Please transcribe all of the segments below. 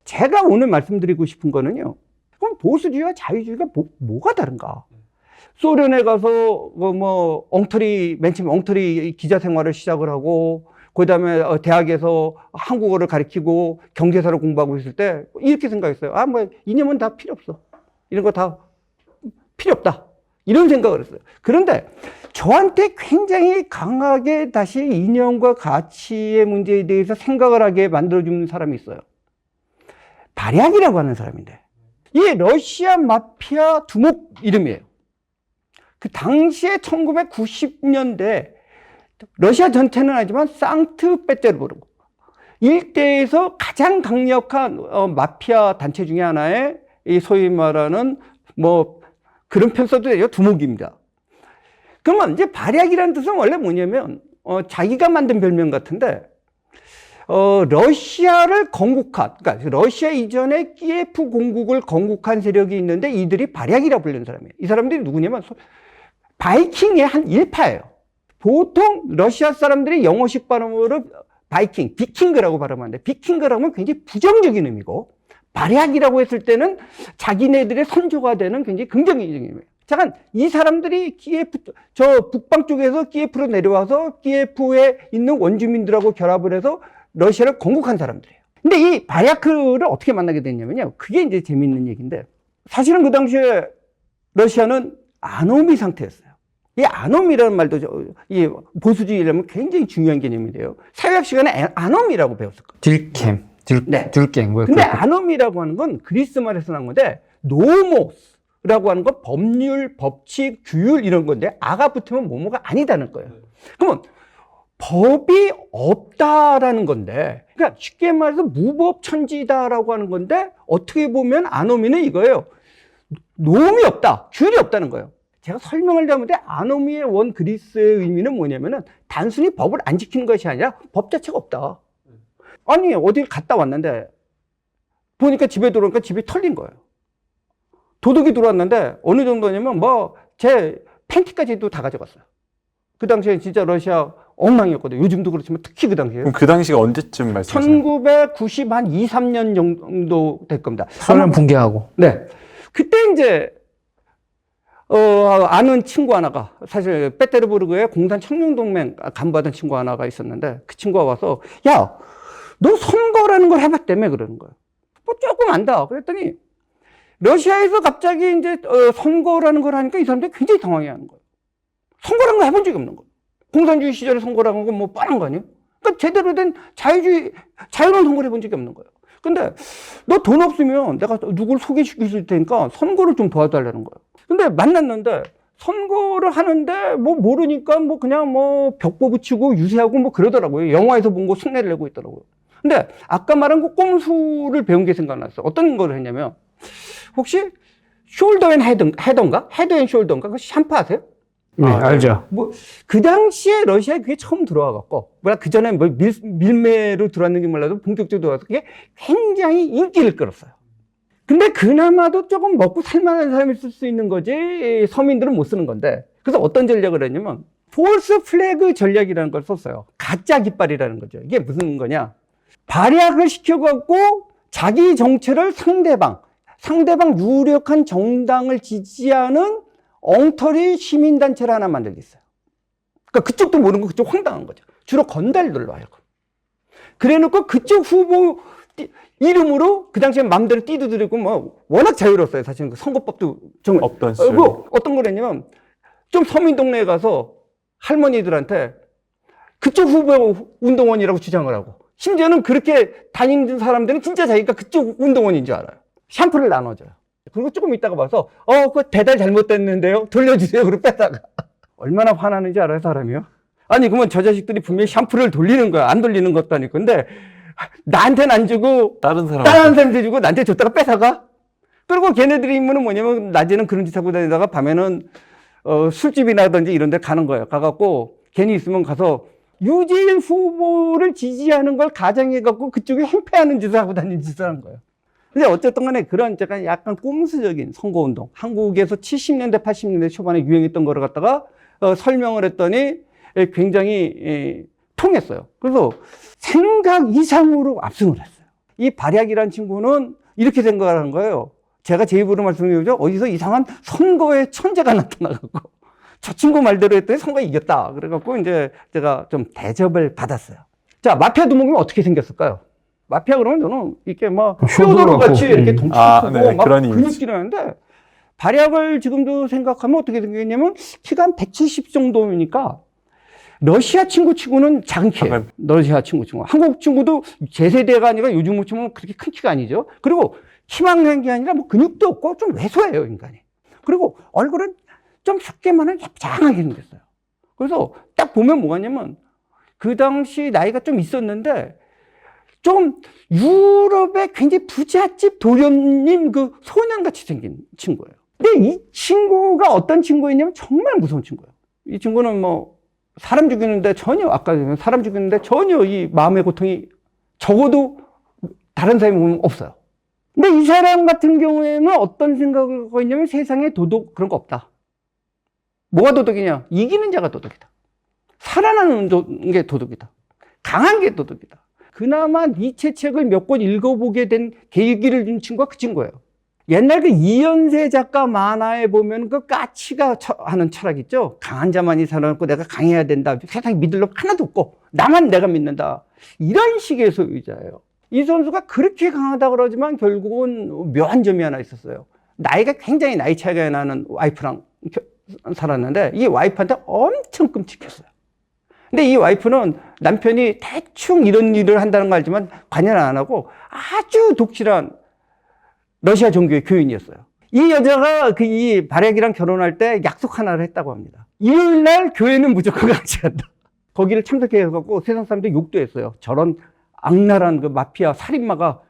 제가 오늘 말씀드리고 싶은 거는요. 그럼 보수주의와 자유주의가 뭐가 다른가? 소련에 가서 맨 처음 엉터리 기자 생활을 시작을 하고 그다음에 대학에서 한국어를 가르치고 경제사를 공부하고 있을 때 이렇게 생각했어요. 이념은 다 필요 없어. 이런 거 다 필요 없다. 이런 생각을 했어요. 그런데 저한테 굉장히 강하게 다시 이념과 가치의 문제에 대해서 생각을 하게 만들어주는 사람이 있어요. 발약이라고 하는 사람인데 이 러시아 마피아 두목 이름이에요. 그 당시에 1990년대 러시아 전체는 아니지만 상트페테르부르크 일대에서 가장 강력한 마피아 단체 중에 하나의 이 소위 말하는 그런 편 써도 돼요. 두목입니다. 그러면 이제 발약이라는 뜻은 원래 뭐냐면 자기가 만든 별명 같은데 러시아를 건국한, 그러니까 러시아 이전에 키예프 공국을 건국한 세력이 있는데 이들이 발약이라고 불리는 사람이에요. 이 사람들이 누구냐면 바이킹의 한 일파예요. 보통 러시아 사람들이 영어식 발음으로 비킹그라고 발음하는데 비킹그라면 굉장히 부정적인 의미고 발약이라고 했을 때는 자기네들의 선조가 되는 굉장히 긍정적인 의미예요. 잠깐 이 사람들이 저 북방 쪽에서 키예프로 내려와서 키예프에 있는 원주민들하고 결합을 해서 러시아를 건국한 사람들이에요. 근데 이 바야크를 어떻게 만나게 됐냐면요. 그게 이제 재밌는 얘기인데 사실은 그 당시에 러시아는 아노미 상태였어요. 이 아노미라는 말도 이 보수주의라면 굉장히 중요한 개념인데요. 사회학 시간에 아노미라고 배웠을 거예요. 들갱. 근데 아노미라고 하는 건 그리스 말에서 나온 건데 노모스라고 하는 건 법률, 법칙, 규율 이런 건데 아가 붙으면 뭐뭐가 아니다는 거예요. 그러면 법이 없다라는 건데, 그러니까 쉽게 말해서 무법천지다라고 하는 건데, 어떻게 보면 아노미는 이거예요. 놈이 없다, 규율이 없다는 거예요. 제가 설명을 하면 아노미의 원 그리스의 의미는 뭐냐면은 단순히 법을 안 지키는 것이 아니라 법 자체가 없다. 아니, 어딜 갔다 왔는데, 보니까 집에 들어오니까 집이 털린 거예요. 도둑이 들어왔는데, 어느 정도냐면 제 팬티까지도 다 가져갔어요. 그 당시에 진짜 러시아 엉망이었거든요. 요즘도 그렇지만 특히 그 당시에. 그럼 그 당시가 언제쯤 말씀하세요? 1990 한 2, 3년 정도 될 겁니다. 소련 붕괴하고. 네. 그때 이제 아는 친구 하나가 사실 페테르부르크에 공산 청년동맹 간부하던 친구 하나가 있었는데 그 친구가 와서 야, 너 선거라는 걸 해봤다며 그러는 거예요. 조금 안다. 그랬더니 러시아에서 갑자기 이제 선거라는 걸 하니까 이 사람들이 굉장히 당황해하는 거예요. 선거라는 거 해본 적이 없는 거예요. 공산주의 시절에 선거라는 건 뻔한 거 아니에요? 그러니까 제대로 된 자유로운 선거를 해본 적이 없는 거예요. 근데 너 돈 없으면 내가 누굴 소개시켜 줄 테니까 선거를 좀 도와달라는 거예요. 근데 만났는데 선거를 하는데 모르니까 그냥 벽보 붙이고 유세하고 그러더라고요. 영화에서 본 거 흉내를 내고 있더라고요. 근데 아까 말한 그 꼼수를 배운 게 생각났어요. 어떤 걸 했냐면 혹시 숄더 앤 헤더인가? 헤더 앤 숄더인가? 그 샴푸 아세요? 네, 알죠. 그 당시에 러시아에 그게 처음 들어와갖고, 그 전에 밀매로 들어왔는지 몰라도 본격적으로 들어와서 그게 굉장히 인기를 끌었어요. 근데 그나마도 조금 먹고 살만한 사람이 쓸 수 있는 거지, 서민들은 못 쓰는 건데. 그래서 어떤 전략을 했냐면, 폴스 플래그 전략이라는 걸 썼어요. 가짜 깃발이라는 거죠. 이게 무슨 거냐. 발약을 시켜갖고 자기 정체를 상대방 유력한 정당을 지지하는 엉터리 시민단체를 하나 만들겠어요. 그러니까 그쪽도 모르는 거 그쪽 황당한 거죠. 주로 건달들로 하여금. 그래 놓고 그쪽 후보 이름으로 그 당시에 마음대로 띠두드리고 워낙 자유로웠어요. 사실은 그 선거법도 좀 어떤 시절? 어떤 걸 했냐면 좀 서민 동네에 가서 할머니들한테 그쪽 후보 운동원이라고 주장을 하고 심지어는 그렇게 다니는 사람들은 진짜 자기가 그쪽 운동원인 줄 알아요. 샴푸를 나눠줘요. 그리고 조금 있다가 봐서 그거 배달 잘못됐는데요. 돌려주세요. 그리고 빼다가 얼마나 화나는지 알아요, 사람이요? 아니 그러면 저 자식들이 분명히 샴푸를 돌리는 거야. 안 돌리는 것도 아니고. 근데 나한테는 안 주고 다른 사람한테 주고 나한테 줬다가 뺏어가. 그리고 걔네들의 임무는 뭐냐면 낮에는 그런 짓 하고 다니다가 밤에는 술집이라든지 이런 데 가는 거예요. 가갖고 괜히 있으면 가서 유지일 후보를 지지하는 걸 가정해갖고 그쪽에 행패하는 짓을 하고 다니는 짓을 하는 거예요. 근데 어쨌든 간에 그런 약간 꼼수적인 선거운동, 한국에서 70년대, 80년대 초반에 유행했던 거를 갖다가 설명을 했더니 굉장히 통했어요. 그래서 생각 이상으로 압승을 했어요. 이 발약이라는 친구는 이렇게 생각을 한 거예요. 제가 제 입으로 말씀드리죠. 어디서 이상한 선거의 천재가 나타나갖고 저 친구 말대로 했더니 선거에 이겼다. 그래갖고 이제 제가 좀 대접을 받았어요. 자, 마피아 두목이 어떻게 생겼을까요? 마피아 그러면 저는 이렇게 막 쇼도로 같이 이렇게 덩치 크고 네, 막 그런 근육질을 하는데 발약을 지금도 생각하면 어떻게 생겼냐면 키가 한 170 정도니까 러시아 친구 치고는 작은 키예요. 러시아 친구 치고. 한국 친구도 제 세대가 아니라 요즘 치면 그렇게 큰 키가 아니죠. 그리고 키만 한 게 아니라 뭐 근육도 없고 좀 왜소해요, 인간이. 그리고 얼굴은 좀 작게만은 얌전하게 생겼어요. 그래서 딱 보면 뭐가 있냐면 그 당시 나이가 좀 있었는데 좀 유럽의 굉장히 부잣집 도련님 그 소년같이 생긴 친구예요. 근데 이 친구가 어떤 친구였냐면 정말 무서운 친구예요. 이 친구는 뭐 사람 죽이는데 전혀 아까 사람 죽이는데 전혀 이 마음의 고통이 적어도 다른 사람이 보면 없어요. 근데 이 사람 같은 경우에는 어떤 생각을 하고 있냐면 세상에 도덕 그런 거 없다. 뭐가 도덕이냐? 이기는 자가 도덕이다. 살아나는 게 도덕이다. 강한 게 도덕이다. 그나마 니체 책을 몇 권 읽어보게 된 계기를 준 친구가 그 친구예요. 옛날 그 이연세 작가 만화에 보면 그 까치가 하는 철학 있죠? 강한 자만이 살아남고 내가 강해야 된다. 세상에 믿을 놈 하나도 없고 나만 내가 믿는다. 이런 식의 소유자예요. 이 선수가 그렇게 강하다 그러지만 결국은 묘한 점이 하나 있었어요. 나이가 굉장히 나이 차이가 나는 와이프랑 살았는데 이 와이프한테 엄청 끔찍했어요. 근데 이 와이프는 남편이 대충 이런 일을 한다는 걸 알지만 관여를 안 하고 아주 독실한 러시아 종교의 교인이었어요. 이 여자가 이 발약이랑 결혼할 때 약속 하나를 했다고 합니다. 일요일 날 교회는 무조건 같이 간다. 거기를 참석해갖고 세상 사람들이 욕도 했어요. 저런 악랄한 그 마피아 살인마가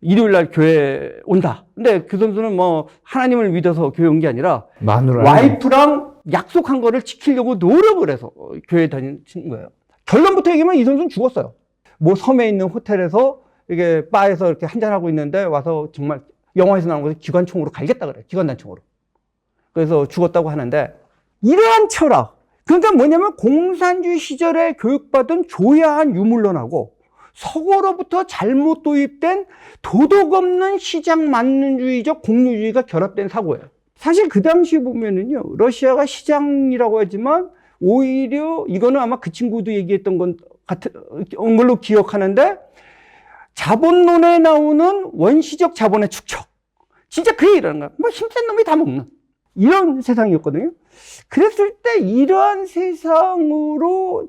일요일 날 교회에 온다. 근데 그 선수는 뭐 하나님을 믿어서 교회 온 게 아니라 와이프랑 약속한 거를 지키려고 노력을 해서 교회에 다니는 거예요. 결론부터 얘기하면 이 선수는 죽었어요. 뭐 섬에 있는 호텔에서 이게 바에서 이렇게 한잔하고 있는데 와서 정말 영화에서 나온 것을 기관총으로 갈겠다 그래요. 기관단총으로. 그래서 죽었다고 하는데 이러한 철학. 그러니까 뭐냐면 공산주의 시절에 교육받은 조야한 유물론하고 서구로부터 잘못 도입된 도덕 없는 시장 만능주의적 공유주의가 결합된 사고예요. 사실 그 당시에 보면은요, 러시아가 시장이라고 하지만 오히려 이거는 아마 그 친구도 얘기했던 건 같은 걸로 기억하는데 자본론에 나오는 원시적 자본의 축적. 진짜 그 얘기라는 거야. 뭐 힘센 놈이 다 먹는. 이런 세상이었거든요. 그랬을 때 이러한 세상으로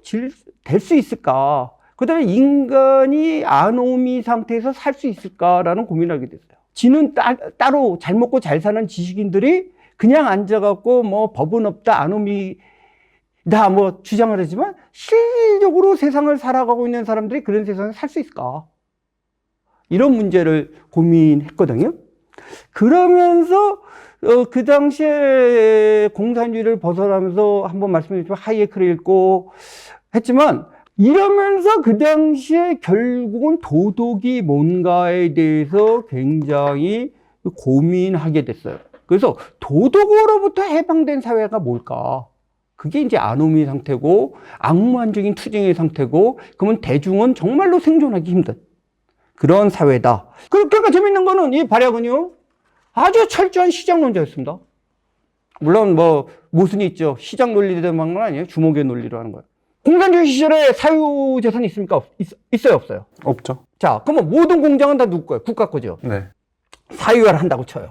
될 수 있을까? 그 다음에 인간이 아노미 상태에서 살 수 있을까라는 고민을 하게 됐어요. 지는 따로 잘 먹고 잘 사는 지식인들이 그냥 앉아갖고 뭐 법은 없다, 아노미다 뭐 주장을 하지만 실질적으로 세상을 살아가고 있는 사람들이 그런 세상에 살 수 있을까? 이런 문제를 고민했거든요. 그러면서 그 당시에 공산주의를 벗어나면서 한번 말씀드렸지만 하이에크를 읽고 했지만 이러면서 그 당시에 결국은 도덕이 뭔가에 대해서 굉장히 고민하게 됐어요. 그래서 도덕으로부터 해방된 사회가 뭘까? 그게 이제 아노미 상태고 악무한적인 투쟁의 상태고 그러면 대중은 정말로 생존하기 힘든 그런 사회다. 그러니까 재밌는 거는 이 발약은요 아주 철저한 시장론자였습니다. 물론 뭐 모순이 있죠. 시장 논리대로 하는 건 아니에요. 주목의 논리로 하는 거예요. 공산주의 시절에 사유재산이 있습니까? 있어요, 없어요? 없죠. 자, 그러면 모든 공장은 다 누구 거예요? 국가 거죠? 네. 사유화를 한다고 쳐요.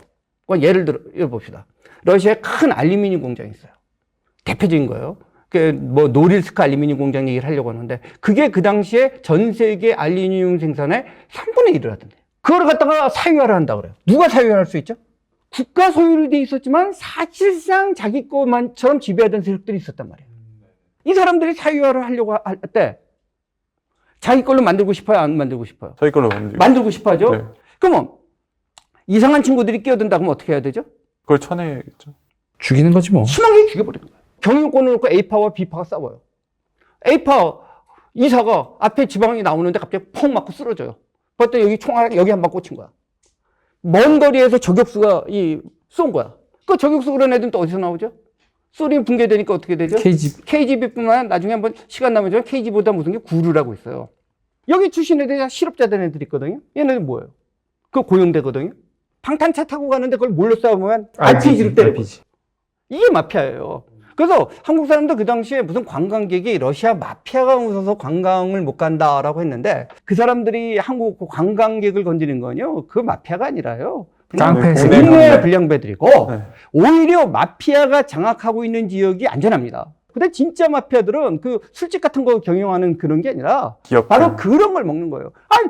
예를 들어 봅시다. 러시아에 큰 알루미늄 공장이 있어요. 대표적인 거예요. 뭐 노릴스크 알루미늄 공장 얘기를 하려고 하는데 그게 그 당시에 전 세계 알루미늄 생산의 3분의 1을 하던데. 그걸 갖다가 사유화를 한다고 그래요. 누가 사유화를 할 수 있죠? 국가 소유로 돼 있었지만 사실상 자기 것만처럼 지배하던 세력들이 있었단 말이에요. 이 사람들이 사유화를 하려고 할 때 자기 걸로 만들고 싶어요? 안 만들고 싶어요? 저희 걸로 만들고 싶어 하죠? 네. 그러면 이상한 친구들이 끼어든다 그러면 어떻게 해야 되죠? 그걸 쳐내겠죠. 죽이는 거지 뭐. 심하게 죽여버리는 거예요. 경영권을 놓고 A파와 B파가 싸워요. A파 이사가 앞에 지방이 나오는데 갑자기 펑 맞고 쓰러져요. 그랬더니 여기 총알 여기 한 방 꽂힌 거야. 먼 거리에서 저격수가 쏜 거야. 그 저격수 그런 애들은 또 어디서 나오죠? 소리 붕괴되니까 어떻게 되죠? KGB. KGB뿐만 아니라 나중에 한번 시간 나면 KGB보다 무슨 게 구루라고 있어요. 여기 출신 애들이 다 실업자들 애들 있거든요. 얘네들 뭐예요? 그 고용되거든요. 방탄차 타고 가는데 그걸 뭘로 싸우면 RPG로 때려. 이게 마피아예요. 그래서 한국 사람도 그 당시에 무슨 관광객이 러시아 마피아가 무서워서 관광을 못 간다라고 했는데 그 사람들이 한국 관광객을 건드리는 건요. 그 마피아가 아니라요. 국내 불량배들이고 네. 오히려 마피아가 장악하고 있는 지역이 안전합니다. 근데 진짜 마피아들은 그 술집 같은 거 경영하는 그런 게 아니라 기업가. 바로 그런 걸 먹는 거예요. 아니,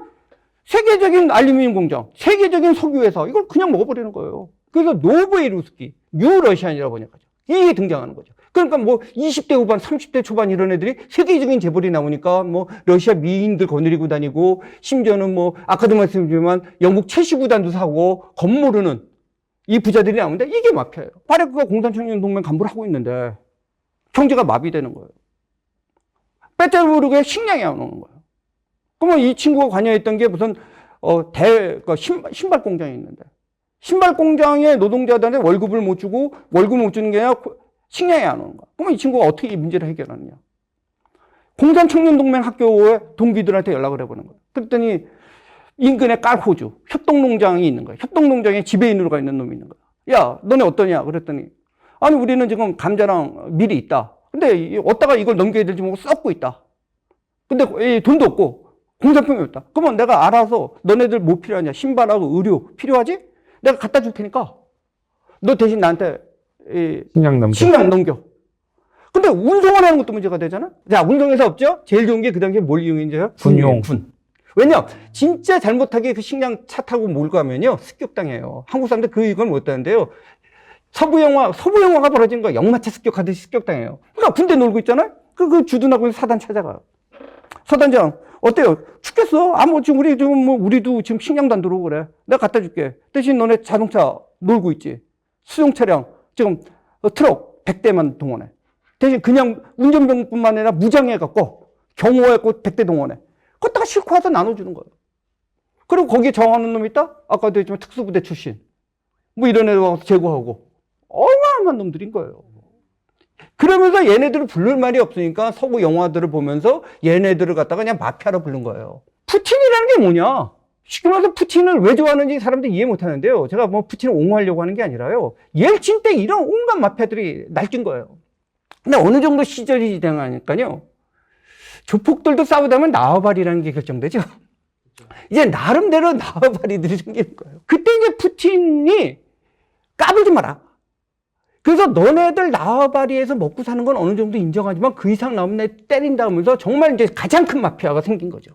세계적인 알루미늄 공장, 세계적인 석유 회사 이걸 그냥 먹어버리는 거예요. 그래서 노브에루스키, 뉴러시안이라고 번역하죠. 이게 등장하는 거죠. 그러니까 뭐 20대 후반, 30대 초반 이런 애들이 세계적인 재벌이 나오니까 뭐 러시아 미인들 거느리고 다니고 심지어는 뭐 아까도 말씀드렸지만 영국 첼시 구단도 사고 겁모르는 이 부자들이 나오는데 이게 마피아예요. 파레크가 공산청년 동맹 간부를 하고 있는데 경제가 마비되는 거예요. 페테르부르크에 식량이 안 오는 거예요. 그러면 이 친구가 관여했던 게 무슨 신발 공장이 있는데 신발 공장의 노동자들한테 월급을 못 주고 월급 못 주는 게 아니라 식량이 안 오는 거야. 그러면 이 친구가 어떻게 이 문제를 해결하느냐. 공산청년동맹 학교에 동기들한테 연락을 해보는 거야. 그랬더니 인근에 깔호주, 협동농장이 있는 거야. 협동농장에 지배인으로 가 있는 놈이 있는 거야. 야, 너네 어떠냐? 그랬더니 아니 우리는 지금 감자랑 밀이 있다. 근데 어디다가 이걸 넘겨야 될지 모르고 썩고 있다. 근데 돈도 없고 공산품이 없다. 그러면 내가 알아서 너네들 뭐 필요하냐? 신발하고 의료 필요하지? 내가 갖다 줄 테니까 너 대신 나한테 식량 넘겨. 근데 운송을 하는 것도 문제가 되잖아. 자, 운송회사 없죠? 제일 좋은 게 그 당시에 뭘 이용했죠? 군. 왜냐? 진짜 잘못하게 그 식량 차 타고 몰고 가면요 습격당해요. 한국 사람들 그 이걸 못하는데요. 서부 영화가 벌어진 거 역마차 습격하듯이 습격당해요. 그러니까 군대 놀고 있잖아요. 그 주둔하고 사단 찾아가요. 사단장 어때요? 죽겠어? 뭐 지금 우리도 지금 식량도 안 들어오고 그래. 내가 갖다 줄게. 대신 너네 자동차 놀고 있지. 수용 차량 지금 트럭 100대만 동원해. 대신 그냥 운전병뿐만 아니라 무장해갖고 경호해갖고 100대 동원해. 그것다가 싣고 와서 나눠주는 거예요. 그리고 거기에 정하는 놈이 있다? 아까도 했지만 특수부대 출신. 뭐 이런 애들 와서 제거하고. 어마어마한 놈들인 거예요. 그러면서 얘네들을 부를 말이 없으니까 서구 영화들을 보면서 얘네들을 갖다가 그냥 마피아로 부른 거예요. 푸틴이라는 게 뭐냐? 쉽게 말해서 푸틴을 왜 좋아하는지 사람들이 이해 못 하는데요. 제가 뭐 푸틴을 옹호하려고 하는 게 아니라요. 옐친 때 이런 온갖 마피아들이 날뛴 거예요. 근데 어느 정도 시절이 되니까요. 조폭들도 싸우다면 나와바리라는 게 결정되죠. 이제 나름대로 나와바리들이 생기는 거예요. 그때 이제 푸틴이 까불지 마라. 그래서 너네들 나와바리에서 먹고 사는 건 어느 정도 인정하지만 그 이상 나오면 내 때린다 하면서 정말 이제 가장 큰 마피아가 생긴 거죠.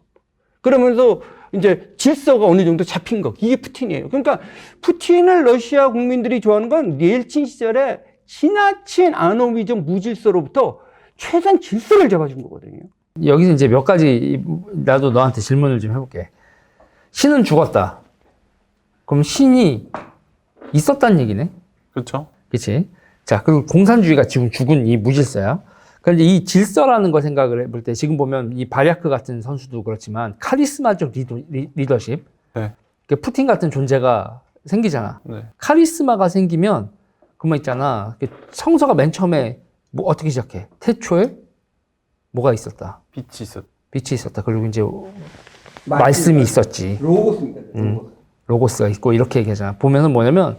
그러면서 이제 질서가 어느 정도 잡힌 거. 이게 푸틴이에요. 그러니까 푸틴을 러시아 국민들이 좋아하는 건 옐친 시절에 지나친 아노미즘 무질서로부터 최소한 질서를 잡아준 거거든요. 여기서 이제 몇 가지 나도 너한테 질문을 좀 해볼게. 신은 죽었다. 그럼 신이 있었다는 얘기네? 그렇죠. 그치? 자, 그리고 공산주의가 지금 죽은 이 무질서야. 그런데 이 질서라는 걸 생각을 해볼 때 지금 보면 이 바리아크 같은 선수도 그렇지만 카리스마적 리더십. 네. 푸틴 같은 존재가 생기잖아. 네. 카리스마가 생기면 그만 있잖아. 성서가 맨 처음에 뭐 어떻게 시작해? 태초에 뭐가 있었다? 빛이 있었다. 그리고 이제 말씀이 있었지. 로고스입니다. 로고스가 있고 이렇게 얘기하잖아. 보면은 뭐냐면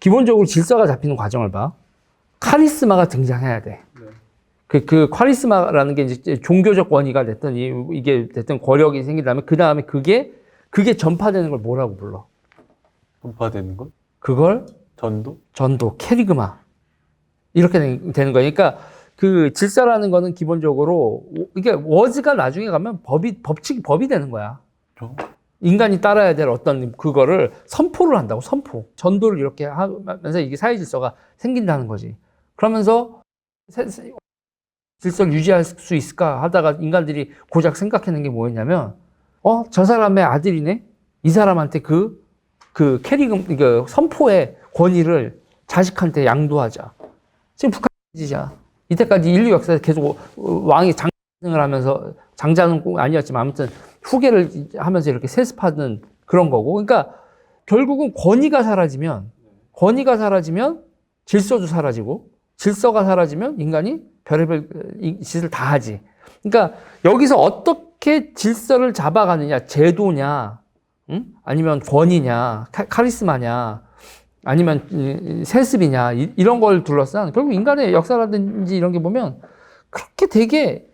기본적으로 질서가 잡히는 과정을 봐. 카리스마가 등장해야 돼. 그 카리스마라는 게 이제 종교적 권위가 됐든 이게 됐든 권력이 생기려면 그 다음에 그게 전파되는 걸 뭐라고 불러? 전파되는 것? 그걸 전도, 캐리그마 이렇게 되는 거야. 그러니까 그 질서라는 거는 기본적으로 이게 워즈가 나중에 가면 법이 되는 거야. 인간이 따라야 될 어떤 그거를 선포를 한다고, 전도를 이렇게 하면서 이게 사회 질서가 생긴다는 거지. 그러면서 질서를 유지할 수 있을까 하다가 인간들이 고작 생각하는 게 뭐였냐면, 저 사람의 아들이네? 이 사람한테 그 선포의 권위를 자식한테 양도하자. 지금 북한이자 이때까지 인류 역사에서 계속 왕이 장자를 하면서, 장자는 꼭 아니었지만 아무튼 후계를 하면서 이렇게 세습하는 그런 거고. 그러니까 결국은 권위가 사라지면 질서도 사라지고, 질서가 사라지면 인간이 별의별 짓을 다 하지. 그러니까 여기서 어떻게 질서를 잡아가느냐, 제도냐, 응? 아니면 권위냐, 카리스마냐, 아니면 세습이냐, 이런 걸 둘러싼 결국 인간의 역사라든지 이런 게 보면 그렇게 되게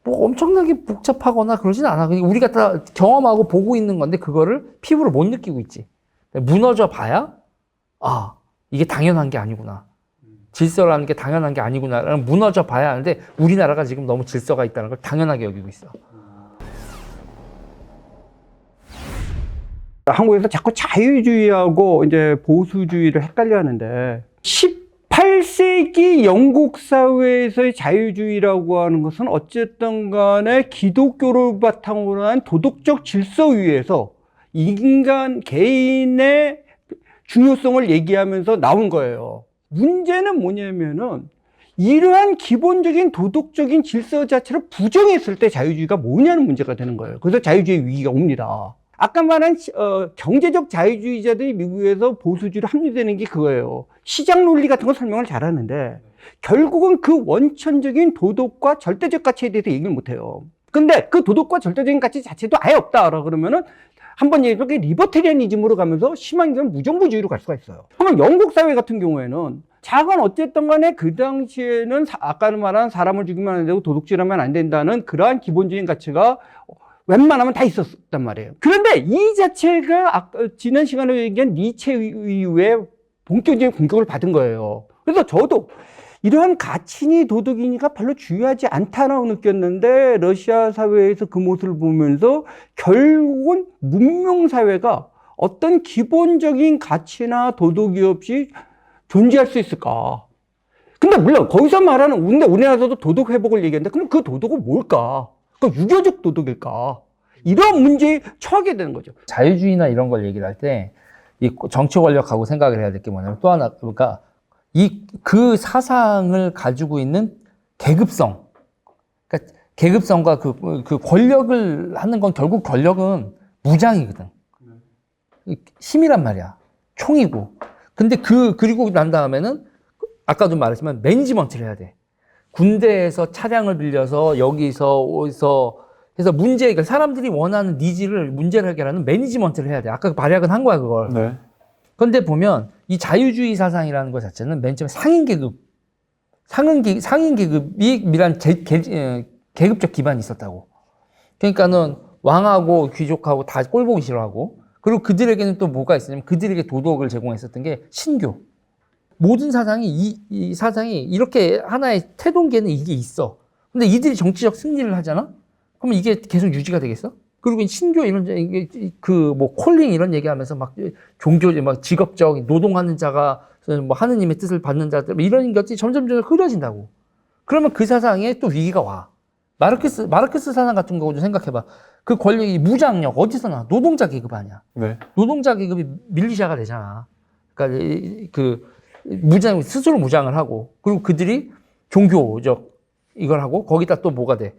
뭐 엄청나게 복잡하거나 그러진 않아. 그러니까 우리가 다 경험하고 보고 있는 건데 그거를 피부로 못 느끼고 있지. 무너져 봐야 아, 이게 당연한 게 아니구나. 질서라는 게 당연한 게 아니구나. 무너져 봐야 하는데 우리나라가 지금 너무 질서가 있다는 걸 당연하게 여기고 있어. 한국에서 자꾸 자유주의하고 이제 보수주의를 헷갈려 하는데 18세기 영국 사회에서의 자유주의라고 하는 것은 어쨌든 간에 기독교를 바탕으로 한 도덕적 질서 위에서 인간 개인의 중요성을 얘기하면서 나온 거예요. 문제는 뭐냐면은 이러한 기본적인 도덕적인 질서 자체를 부정했을 때 자유주의가 뭐냐는 문제가 되는 거예요. 그래서 자유주의 위기가 옵니다. 아까 말한 경제적 자유주의자들이 미국에서 보수주의로 합류되는 게 그거예요. 시장 논리 같은 거 설명을 잘하는데 결국은 그 원천적인 도덕과 절대적 가치에 대해서 얘기를 못해요. 근데 그 도덕과 절대적인 가치 자체도 아예 없다라 그러면은 한번 얘기해서 리버테리아니즘으로 가면서 심한 경우는 무정부주의로 갈 수가 있어요. 그러면 영국 사회 같은 경우에는 자건 어쨌든 간에 그 당시에는 아까 말한 사람을 죽이면 안 되고 도둑질하면 안 된다는 그러한 기본적인 가치가 웬만하면 다 있었단 말이에요. 그런데 이 자체가 지난 시간에 얘기한 니체 이후에 본격적인 공격을 받은 거예요. 그래서 저도 이러한 가치니 도덕이니가 별로 중요하지 않다라고 느꼈는데 러시아 사회에서 그 모습을 보면서 결국은 문명사회가 어떤 기본적인 가치나 도덕이 없이 존재할 수 있을까? 근데 물론 거기서 말하는 근데 우리나라에서도 도덕 회복을 얘기하는데 그럼 그 도덕은 뭘까? 그 유교적 도덕일까? 이런 문제에 처하게 되는 거죠. 자유주의나 이런 걸 얘기를 할 때 이 정치 권력하고 생각을 해야 될 게 뭐냐면 또 하나 그러니까 그 사상을 가지고 있는 계급성, 그러니까 계급성과 그 권력을 하는 건 결국 권력은 무장이거든. 힘이란 말이야. 총이고. 근데 그리고 난 다음에는 아까도 말했지만 매니지먼트를 해야 돼. 군대에서 차량을 빌려서 여기서 어디서 해서 그러니까 사람들이 원하는 니즈를 문제를 해결하는 매니지먼트를 해야 돼. 아까 발약은 한 거야 그걸. 네. 그런데 보면 이 자유주의 사상이라는 것 자체는 맨 처음에 상인 계급이 밀한 계급적 기반이 있었다고. 그러니까는 왕하고 귀족하고 다 꼴보기 싫어하고 그리고 그들에게는 또 뭐가 있었냐면 그들에게 도덕을 제공했었던 게 신교. 모든 사상이 이 사상이 이렇게 하나의 태동계는 이게 있어. 근데 이들이 정치적 승리를 하잖아? 그러면 이게 계속 유지가 되겠어? 그리고 신교 이런 뭐 콜링 이런 얘기하면서 막 종교 막 직업적 노동하는 자가 뭐 하느님의 뜻을 받는 자들 이런 것들이 점점 흐려진다고. 그러면 그 사상에 또 위기가 와. 마르크스 사상 같은 거 좀 생각해봐. 그 권력이 무장력 어디서 나? 노동자 계급 아니야. 네. 노동자 계급이 밀리샤가 되잖아. 그러니까 스스로 무장을 하고 그리고 그들이 종교적 이걸 하고 거기다 또 뭐가 돼?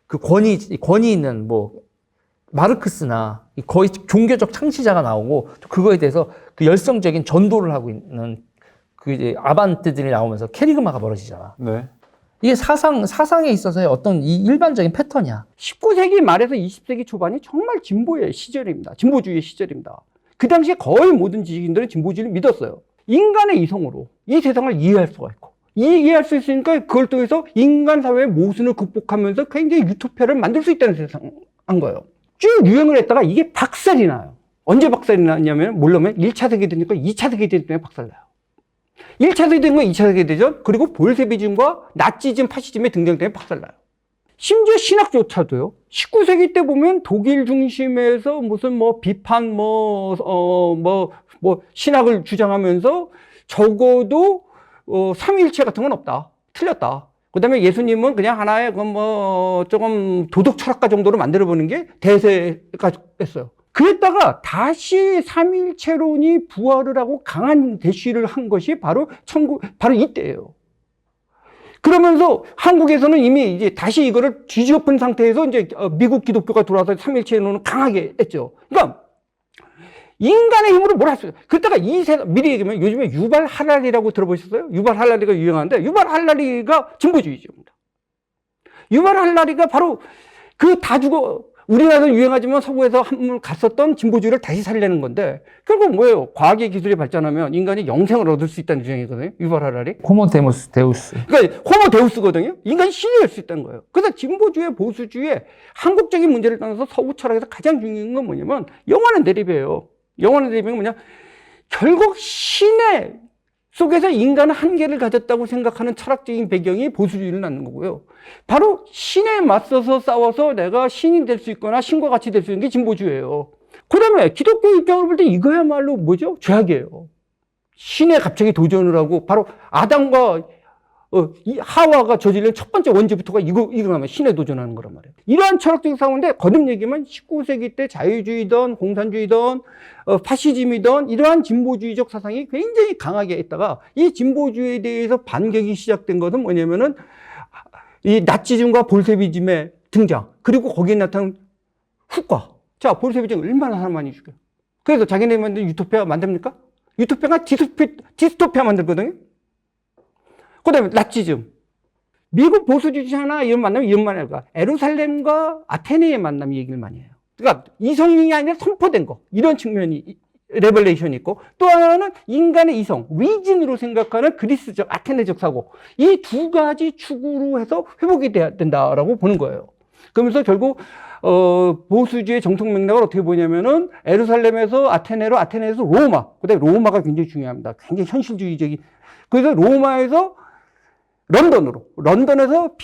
그 권위 있는 뭐 마르크스나 거의 종교적 창시자가 나오고 그거에 대해서 그 열성적인 전도를 하고 있는 그 이제 아반떼들이 나오면서 캐리그마가 벌어지잖아. 네. 이게 사상에 있어서의 어떤 이 일반적인 패턴이야. 19세기 말에서 20세기 초반이 정말 진보의 시절입니다. 진보주의의 시절입니다. 그 당시에 거의 모든 지식인들은 진보주의를 믿었어요. 인간의 이성으로 이 세상을 이해할 수가 있고 이해할 수 있으니까 그걸 통해서 인간 사회의 모순을 극복하면서 굉장히 유토피아를 만들 수 있다는 세상 한 거예요. 쭉 유행을 했다가 이게 박살이 나요. 언제 박살이 나냐면 모르면 1차 세계대전과 2차 세계대전에 박살나요. 1차 세계대전과 2차 세계대전 그리고 볼세비즘과 나치즘, 파시즘의 등장 때문에 박살나요. 심지어 신학조차도요. 19세기 때 보면 독일 중심에서 무슨 뭐 비판 신학을 주장하면서 적어도 삼위일체 같은 건 없다. 틀렸다. 그 다음에 예수님은 그냥 하나의 조금 도덕 철학가 정도로 만들어보는 게 대세가 됐어요. 그랬다가 다시 삼위일체론이 부활을 하고 강한 대시를 한 것이 바로 이때예요. 그러면서 한국에서는 이미 이제 다시 이거를 뒤집은 상태에서 이제 미국 기독교가 들어와서 삼위일체론을 강하게 했죠. 그러니까 인간의 힘으로 뭘 할 수 있어요. 그때가 미리 얘기하면 요즘에 유발 할라리라고 들어보셨어요? 유발 할라리가 유행하는데 유발 할라리가 진보주의자입니다. 유발 할라리가 바로 그 다 죽어. 우리나라도 유행하지만 서구에서 한물 갔었던 진보주의를 다시 살리는 건데 결국 뭐예요? 과학의 기술이 발전하면 인간이 영생을 얻을 수 있다는 주장이거든요. 유발 하라리. 호모 데우스. 그러니까 호모 데우스거든요. 인간이 신이 될 수 있다는 거예요. 그래서 진보주의, 보수주의 한국적인 문제를 떠나서 서구 철학에서 가장 중요한 건 뭐냐면 영원한 대립이에요. 영원한 대립은 뭐냐? 결국 신의 속에서 인간은 한계를 가졌다고 생각하는 철학적인 배경이 보수주의를 낳는 거고요. 바로 신에 맞서서 싸워서 내가 신이 될 수 있거나 신과 같이 될 수 있는 게 진보주의예요. 그 다음에 기독교 입장으로 볼 때 이거야말로 뭐죠? 죄악이에요. 신에 갑자기 도전을 하고 바로 아담과 이 하와가 저지른 첫 번째 원죄부터가 이거라면 신에 도전하는 거란 말이에요. 이러한 철학적 상황인데 거듭 얘기하면 19세기 때 자유주의든 공산주의든 파시즘이든 이러한 진보주의적 사상이 굉장히 강하게 있다가 이 진보주의에 대해서 반격이 시작된 것은 뭐냐면은 이 나치즘과 볼셰비즘의 등장 그리고 거기에 나타난 후과. 자, 볼셰비즘 얼마나 사람 많이 죽여요. 그래서 자기네 만든 유토피아 만듭니까? 유토피아가 디스토피아 만들거든요. 그 다음에 나치즘. 미국 보수주의자나 이런 만나면 이런 말 해요. 에루살렘과 아테네의 만남 얘기를 많이 해요. 그러니까 이성이 아니라 선포된 거. 이런 측면이 레벨레이션이 있고 또 하나는 인간의 이성, 리진으로 생각하는 그리스적, 아테네적 사고. 이 두 가지 축으로 해서 회복이 돼야 된다라고 보는 거예요. 그러면서 결국 보수주의 정통 맥락을 어떻게 보냐면은 에루살렘에서 아테네로, 아테네에서 로마. 그다음에 로마가 굉장히 중요합니다. 굉장히 현실주의적인. 그래서 로마에서 런던으로, 런던에서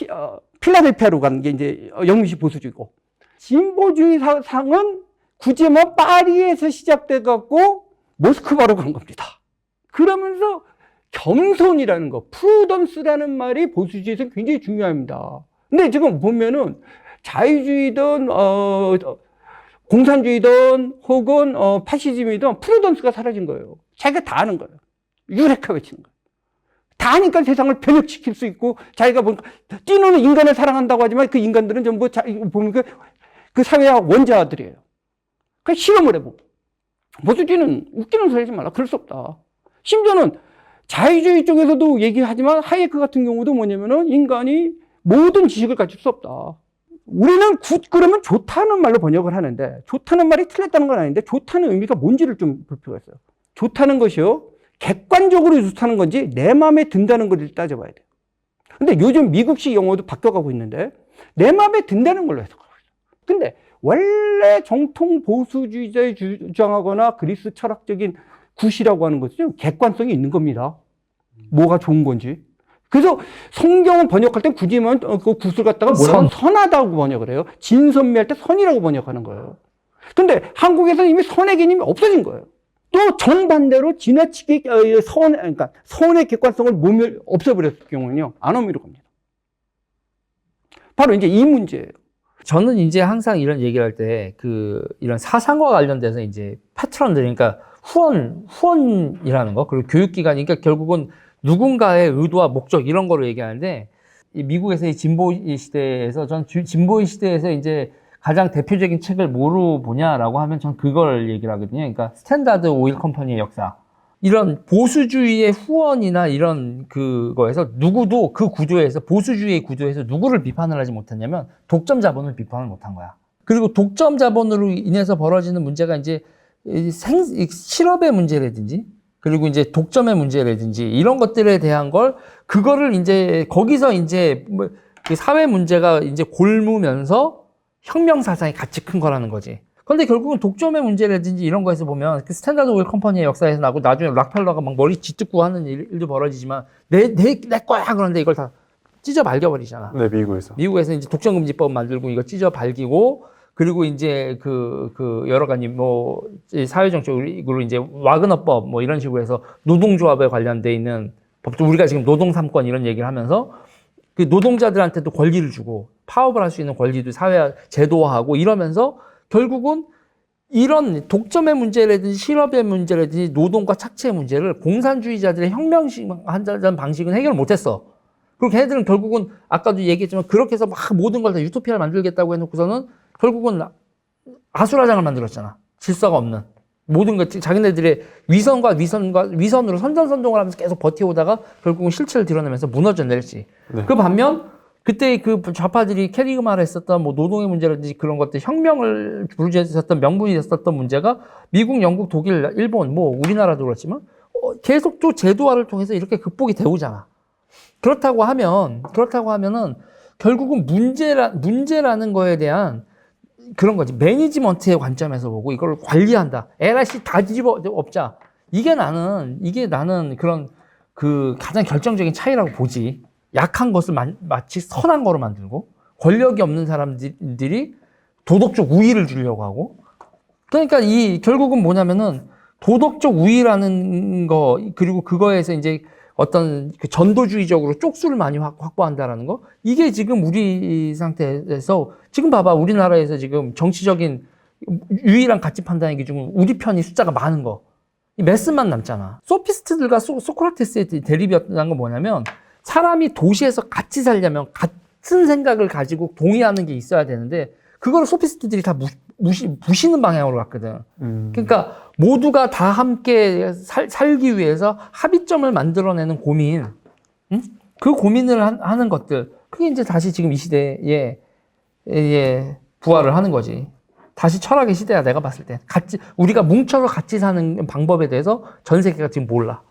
필라델피아로 가는 게 이제 영미식 보수주의고, 진보주의 사상은 굳이 뭐 파리에서 시작돼 갖고 모스크바로 간 겁니다. 그러면서 겸손이라는 거, 프루던스라는 말이 보수주의에서 굉장히 중요합니다. 근데 지금 보면은 자유주의든 공산주의든 혹은 파시즘이든 프루던스가 사라진 거예요. 자기가 다 아는 거예요. 유레카 외치는 거예요. 다 하니까 세상을 변혁시킬 수 있고, 자기가 보니까, 뛰노는 인간을 사랑한다고 하지만 그 인간들은 전부 보면 그 사회학 원자들이에요. 그 실험을 해보고. 보수주의는 웃기는 소리 하지 말라. 그럴 수 없다. 심지어는 자유주의 쪽에서도 얘기하지만 하이에크 같은 경우도 뭐냐면은 인간이 모든 지식을 가질 수 없다. 우리는 그러면 좋다는 말로 번역을 하는데, 좋다는 말이 틀렸다는 건 아닌데, 좋다는 의미가 뭔지를 좀 볼 필요가 있어요. 좋다는 것이요. 객관적으로 좋다는 건지 내 마음에 든다는 것을 따져봐야 돼요. 근데 요즘 미국식 용어도 바뀌어가고 있는데 내 마음에 든다는 걸로 해석하고 있어요. 근데 원래 정통 보수주의자의 주장하거나 그리스 철학적인 굿이라고 하는 것은 객관성이 있는 겁니다. 뭐가 좋은 건지. 그래서 성경을 번역할 때 굳이만 그 굿을 갖다가 뭐라고 선하다고 번역을 해요. 진선미할 때 선이라고 번역하는 거예요. 근데 한국에서는 이미 선의 개념이 없어진 거예요. 또 정반대로 지나치게 그러니까 선의 객관성을 없애버렸을 경우는요, 아노미로 갑니다. 바로 이제 이 문제예요. 저는 이제 항상 이런 얘기를 할 때 이런 사상과 관련돼서 이제 패트런들, 그러니까 후원이라는 거, 그리고 교육기관이, 그러니까 결국은 누군가의 의도와 목적 이런 거를 얘기하는데, 이 미국에서의 진보의 시대에서, 전 진보의 시대에서 이제 가장 대표적인 책을 뭐로 보냐라고 하면 전 그걸 얘기를 하거든요. 그러니까 스탠다드 오일 컴퍼니의 역사. 이런 보수주의의 후원이나 이런 그거에서 누구도 그 구조에서, 보수주의의 구조에서 누구를 비판을 하지 못했냐면 독점 자본을 비판을 못한 거야. 그리고 독점 자본으로 인해서 벌어지는 문제가 이제 실업의 문제라든지, 그리고 이제 독점의 문제라든지 이런 것들에 대한 그거를 이제 거기서 이제 뭐 사회 문제가 이제 골무면서 혁명 사상이 같이 큰 거라는 거지. 그런데 결국은 독점의 문제라든지 이런 거에서 보면 그 스탠다드 오일 컴퍼니의 역사에서 나고 나중에 락펠러가 막 머리 짓뜯고 하는 일도 벌어지지만 내 거야 그런데 이걸 다 찢어 발겨버리잖아. 네, 미국에서. 미국에서 이제 독점금지법 만들고 이거 찢어 발기고, 그리고 이제 여러 가지 뭐 사회정책으로 이제 와그너법 뭐 이런 식으로 해서 노동조합에 관련돼 있는 법도, 우리가 지금 노동 3권 이런 얘기를 하면서 그 노동자들한테도 권리를 주고 파업을 할 수 있는 권리도 사회 제도화하고 이러면서 결국은 이런 독점의 문제라든지 실업의 문제라든지 노동과 착취의 문제를 공산주의자들의 혁명하는 방식은 해결을 못했어. 그리고 걔네들은 결국은 아까도 얘기했지만 그렇게 해서 막 모든 걸 다 유토피아를 만들겠다고 해놓고서는 결국은 아수라장을 만들었잖아. 질서가 없는. 모든 것, 자기네들의 위선으로 선전선동을 하면서 계속 버텨오다가 결국은 실체를 드러내면서 무너져 내렸지. 네. 그 반면 그때 그 좌파들이 캐리그마를 했었던 뭐 노동의 문제라든지 그런 것들 혁명을 부르짖었던 명분이었었던 문제가 미국, 영국, 독일, 일본 뭐 우리나라도 그렇지만 계속 또 제도화를 통해서 이렇게 극복이 되오잖아. 그렇다고 하면은 결국은 문제라는 거에 대한 그런 거지. 매니지먼트의 관점에서 보고 이걸 관리한다. LIC 다 뒤집어 엎자. 이게 나는 그런 그 가장 결정적인 차이라고 보지. 약한 것을 마치 선한 거로 만들고 권력이 없는 사람들이 도덕적 우위를 주려고 하고 그러니까 결국은 뭐냐면은 도덕적 우위라는 거 그리고 그거에서 이제 어떤 그 전도주의적으로 쪽수를 많이 확보한다라는 거 이게 지금 우리 상태에서 지금 봐봐 우리나라에서 지금 정치적인 유일한 가치 판단의 기준은 우리 편이 숫자가 많은 거 이 메스만 남잖아. 소피스트들과 소크라테스의 대립이었다는 건 뭐냐면 사람이 도시에서 같이 살려면 같은 생각을 가지고 동의하는 게 있어야 되는데 그걸 소피스트들이 다 부시는 방향으로 갔거든. 그러니까 모두가 다 함께 살기 위해서 합의점을 만들어내는 고민, 응? 그 고민을 하는 것들 그게 이제 다시 지금 이 시대에 부활을 하는 거지. 다시 철학의 시대야 내가 봤을 때. 우리가 뭉쳐서 같이 사는 방법에 대해서 전 세계가 지금 몰라.